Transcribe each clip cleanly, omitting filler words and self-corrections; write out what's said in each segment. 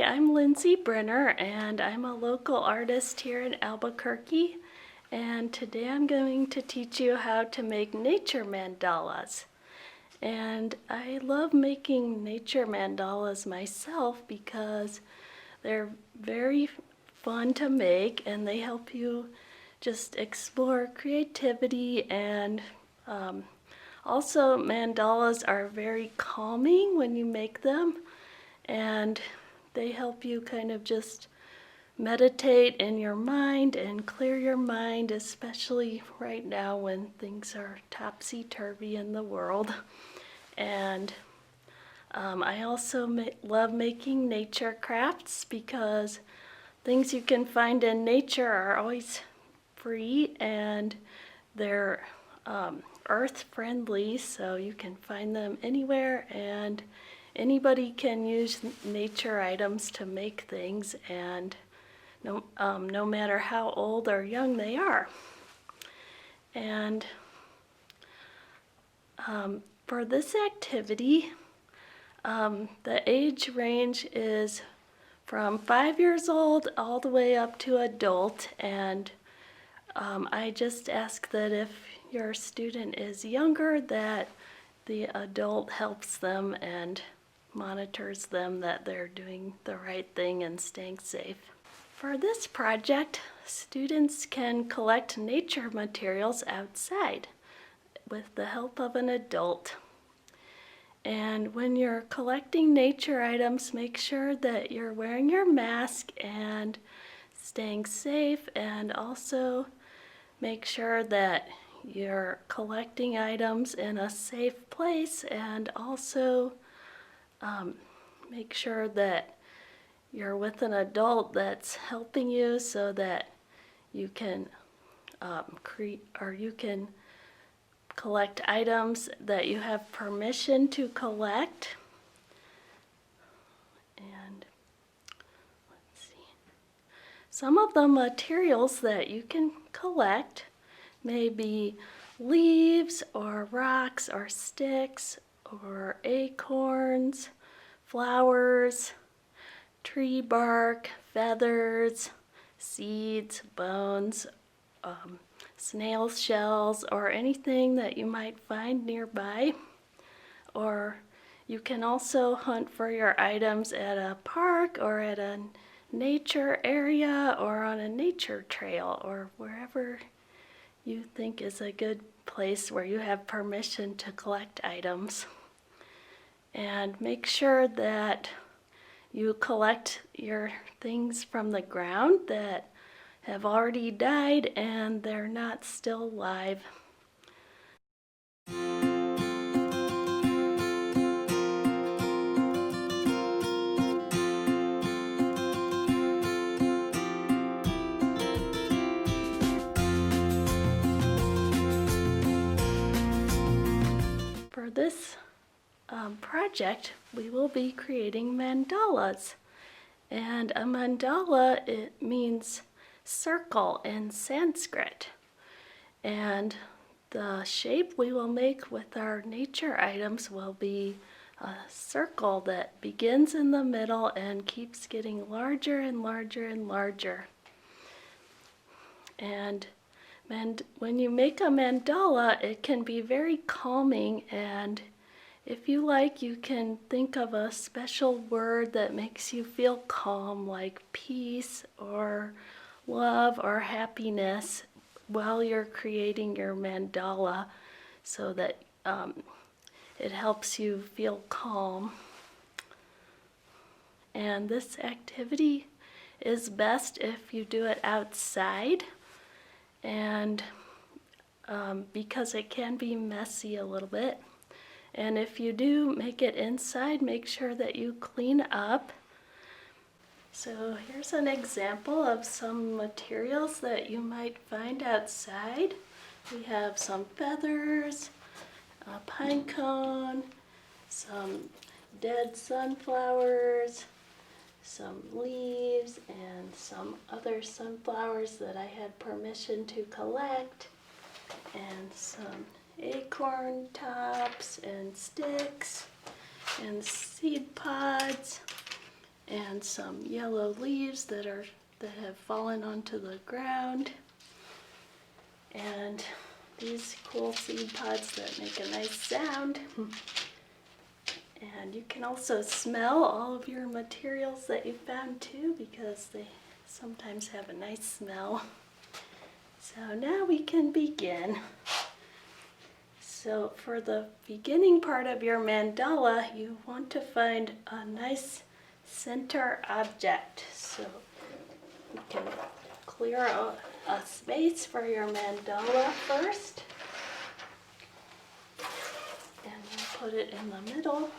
I'm Lindsay Brenner, and I'm a local artist here in Albuquerque. And today I'm going to teach you how to make nature mandalas. And I love making nature mandalas myself because they're very fun to make and they help you just explore creativity. And also mandalas are very calming when you make them, and they help you kind of just meditate in your mind and clear your mind, especially right now when things are topsy-turvy in the world. And I also love making nature crafts because things you can find in nature are always free and they're earth friendly, so you can find them anywhere, and anybody can use nature items to make things, and no matter how old or young they are. And for this activity, the age range is from 5 years old all the way up to adult, and I just ask that if your student is younger, that the adult helps them and monitors them that they're doing the right thing and staying safe. For this project, students can collect nature materials outside with the help of an adult. And when you're collecting nature items, make sure that you're wearing your mask and staying safe, and also make sure that you're collecting items in a safe place, and also make sure that you're with an adult that's helping you so that you can you can collect items that you have permission to collect. And let's see. Some of the materials that you can collect may be leaves or rocks or sticks or acorns, flowers, tree bark, feathers, seeds, bones, snail shells, or anything that you might find nearby. Or you can also hunt for your items at a park or at a nature area or on a nature trail or wherever you think is a good place where you have permission to collect items. And make sure that you collect your things from the ground that have already died and they're not still alive. For this project, we will be creating mandalas. And a mandala, it means circle in Sanskrit. And the shape we will make with our nature items will be a circle that begins in the middle and keeps getting larger and larger and larger. And when you make a mandala, it can be very calming, and if you like, you can think of a special word that makes you feel calm, like peace or love or happiness, while you're creating your mandala, so that it helps you feel calm. And this activity is best if you do it outside, and because it can be messy a little bit. And if you do make it inside, make sure that you clean up. So here's an example of some materials that you might find outside. We have some feathers, a pine cone, some dead sunflowers, some leaves, and some other sunflowers that I had permission to collect, and some acorn tops and sticks and seed pods and some yellow leaves that have fallen onto the ground, and these cool seed pods that make a nice sound. And you can also smell all of your materials that you found too, because they sometimes have a nice smell. So now we can begin. So for the beginning part of your mandala, you want to find a nice center object. So you can clear a space for your mandala first, and we'll put it in the middle.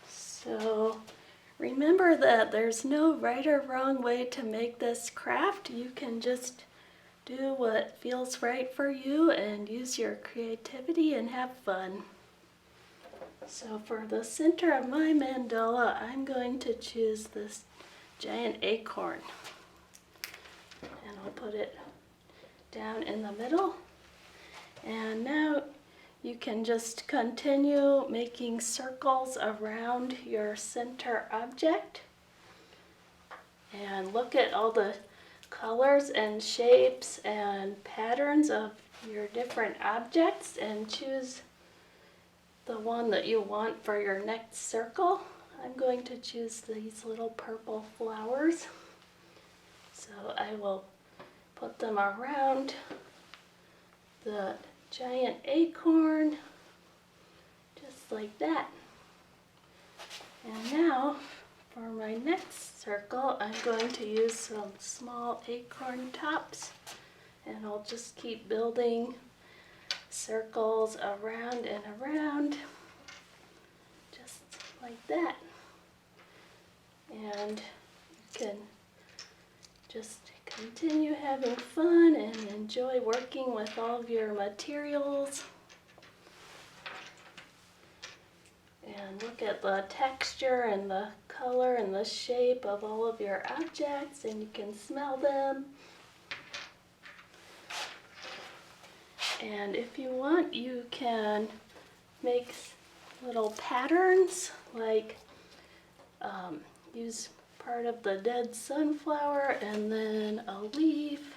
So remember that there's no right or wrong way to make this craft. You can just do what feels right for you and use your creativity and have fun. So for the center of my mandala, I'm going to choose this giant acorn. And I'll put it down in the middle. And now you can just continue making circles around your center object. And look at all the colors and shapes and patterns of your different objects and choose the one that you want for your next circle. I'm going to choose these little purple flowers. So I will put them around the giant acorn, just like that. And now for my next circle, I'm going to use some small acorn tops, and I'll just keep building circles around and around, just like that. And you can just continue having fun and enjoy working with all of your materials. And look at the texture and the color and the shape of all of your objects, and you can smell them. And if you want, you can make little patterns, like use part of the dead sunflower and then a leaf,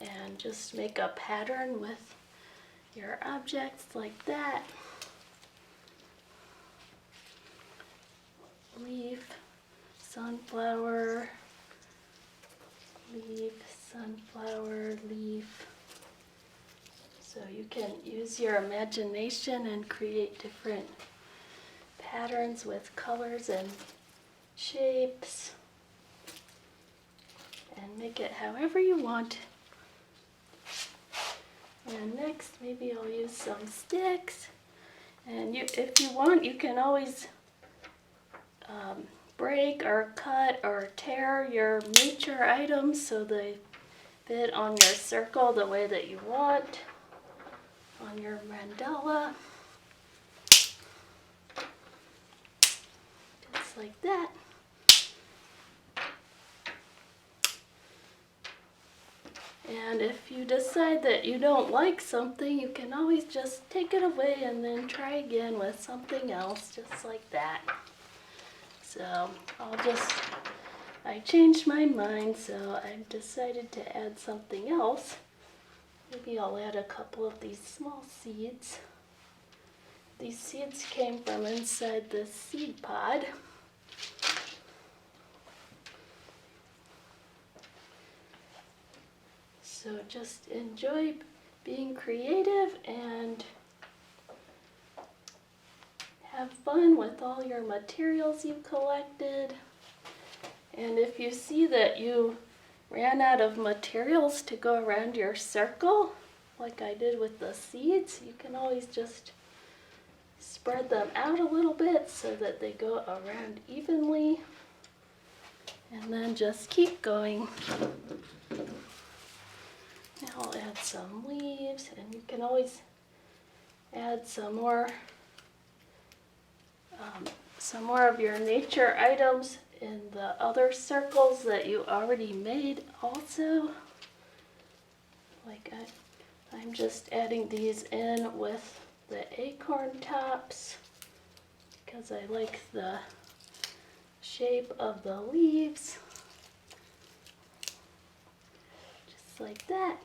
and just make a pattern with your objects like that. Leaf, sunflower, leaf, sunflower, leaf. So you can use your imagination and create different patterns with colors and shapes, and make it however you want. And next, maybe I'll use some sticks. And if you want, you can always break or cut or tear your nature items so they fit on your circle the way that you want on your mandala. Just like that. And if you decide that you don't like something, you can always just take it away and then try again with something else, just like that. So I changed my mind, so I've decided to add something else. Maybe I'll add a couple of these small seeds. These seeds came from inside this seed pod. So just enjoy being creative and have fun with all your materials you collected. And if you see that you ran out of materials to go around your circle, like I did with the seeds, you can always just spread them out a little bit so that they go around evenly, and then just keep going. Now I'll add some leaves, and you can always add some more of your nature items in the other circles that you already made also. Like I'm just adding these in with the acorn tops because I like the shape of the leaves, just like that.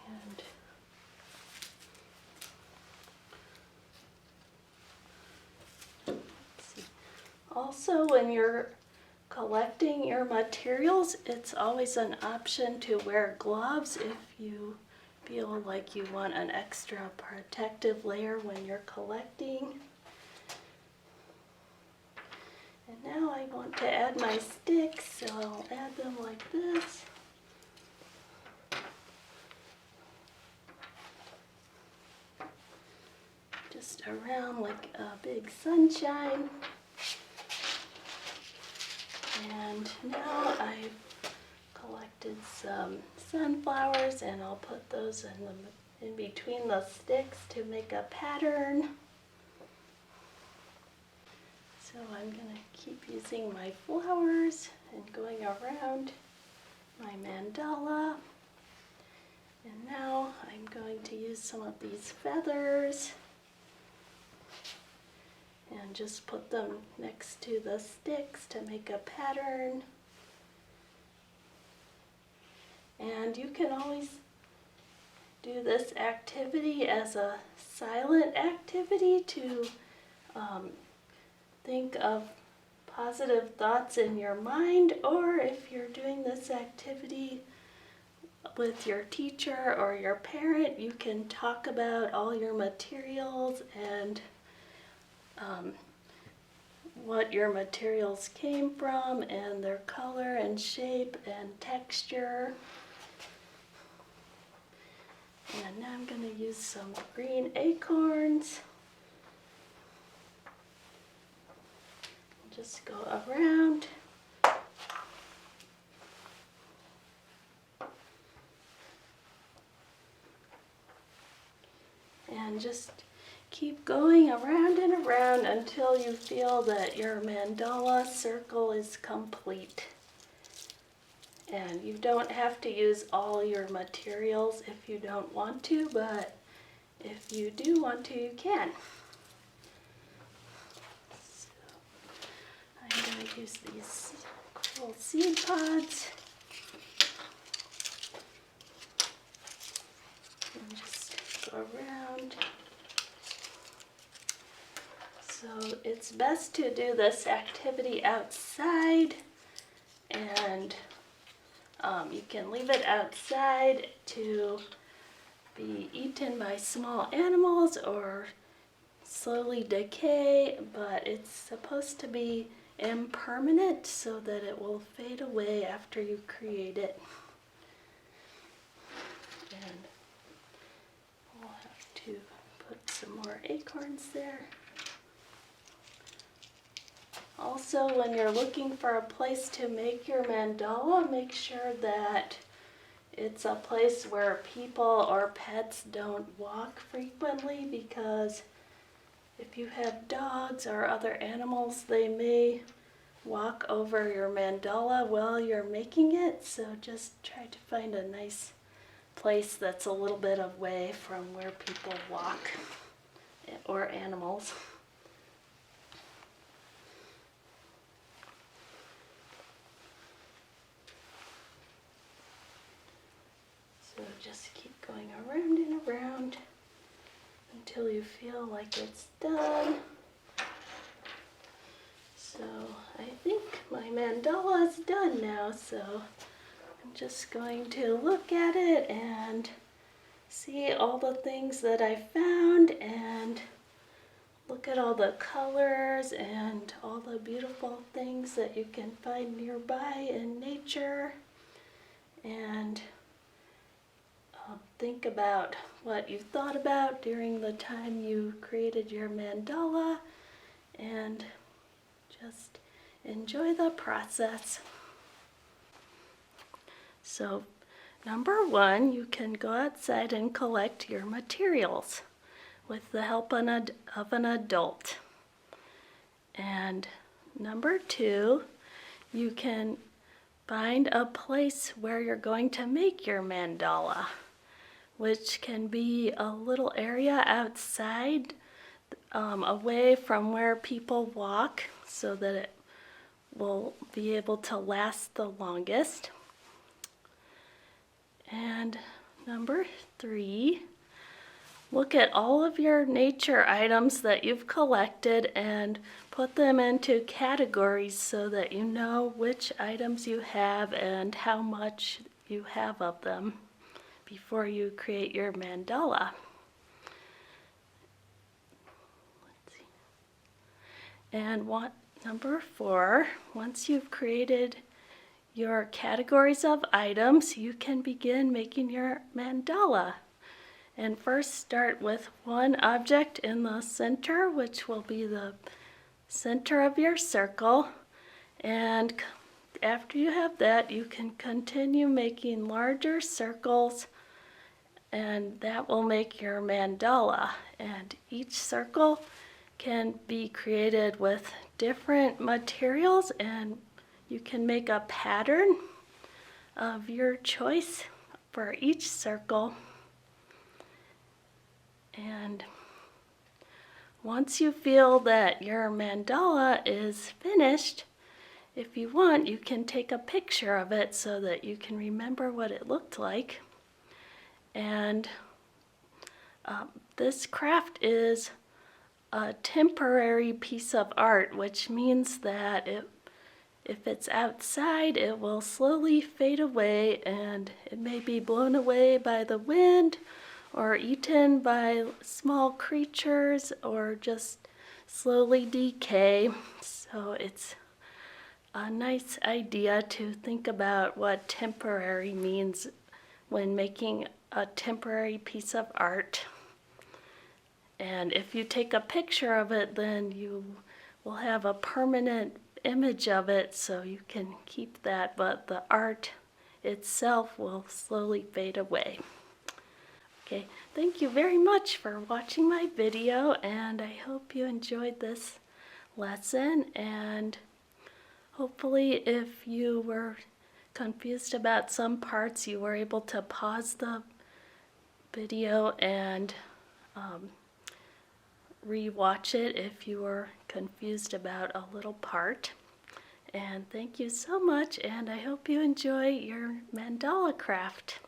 And let's see. Also, when you're collecting your materials, it's always an option to wear gloves if you feel like you want an extra protective layer when you're collecting. And now I want to add my sticks, so I'll add them like this. Just around like a big sunshine. And now I've collected some sunflowers, and I'll put those in between the sticks to make a pattern. So I'm going to keep using my flowers and going around my mandala. And now I'm going to use some of these feathers and just put them next to the sticks to make a pattern. And you can always do this activity as a silent activity to think of positive thoughts in your mind, or if you're doing this activity with your teacher or your parent, you can talk about all your materials and what your materials came from and their color and shape and texture. And now I'm going to use some green acorns. Just go around. And just keep going around and around until you feel that your mandala circle is complete. And you don't have to use all your materials if you don't want to, but if you do want to, you can. So I'm going to use these cool seed pods and just go around. So it's best to do this activity outside, and you can leave it outside to be eaten by small animals or slowly decay, but it's supposed to be impermanent so that it will fade away after you create it. And we'll have to put some more acorns there. Also, when you're looking for a place to make your mandala, make sure that it's a place where people or pets don't walk frequently, because if you have dogs or other animals, they may walk over your mandala while you're making it. So just try to find a nice place that's a little bit away from where people walk or animals. So just keep going around and around until you feel like it's done. So I think my mandala is done now, so I'm just going to look at it and see all the things that I found and look at all the colors and all the beautiful things that you can find nearby in nature, and think about what you thought about during the time you created your mandala, and just enjoy the process. So, number one, you can go outside and collect your materials with the help of an adult. And number two, you can find a place where you're going to make your mandala, which can be a little area outside, away from where people walk, so that it will be able to last the longest. And number 3, look at all of your nature items that you've collected and put them into categories so that you know which items you have and how much you have of them before you create your mandala. Let's see. And number 4, once you've created your categories of items, you can begin making your mandala. And first start with one object in the center, which will be the center of your circle. And after you have that, you can continue making larger circles, and that will make your mandala. And each circle can be created with different materials, and you can make a pattern of your choice for each circle. And once you feel that your mandala is finished, if you want, you can take a picture of it so that you can remember what it looked like. And this craft is a temporary piece of art, which means that if it's outside, it will slowly fade away, and it may be blown away by the wind or eaten by small creatures or just slowly decay. So it's a nice idea to think about what temporary means when making a temporary piece of art. And if you take a picture of it, then you will have a permanent image of it, so you can keep that, but the art itself will slowly fade away. Okay, thank you very much for watching my video, and I hope you enjoyed this lesson. And hopefully, if you were confused about some parts, you were able to pause the video and re-watch it if you were confused about a little part. And thank you so much, and I hope you enjoy your mandala craft.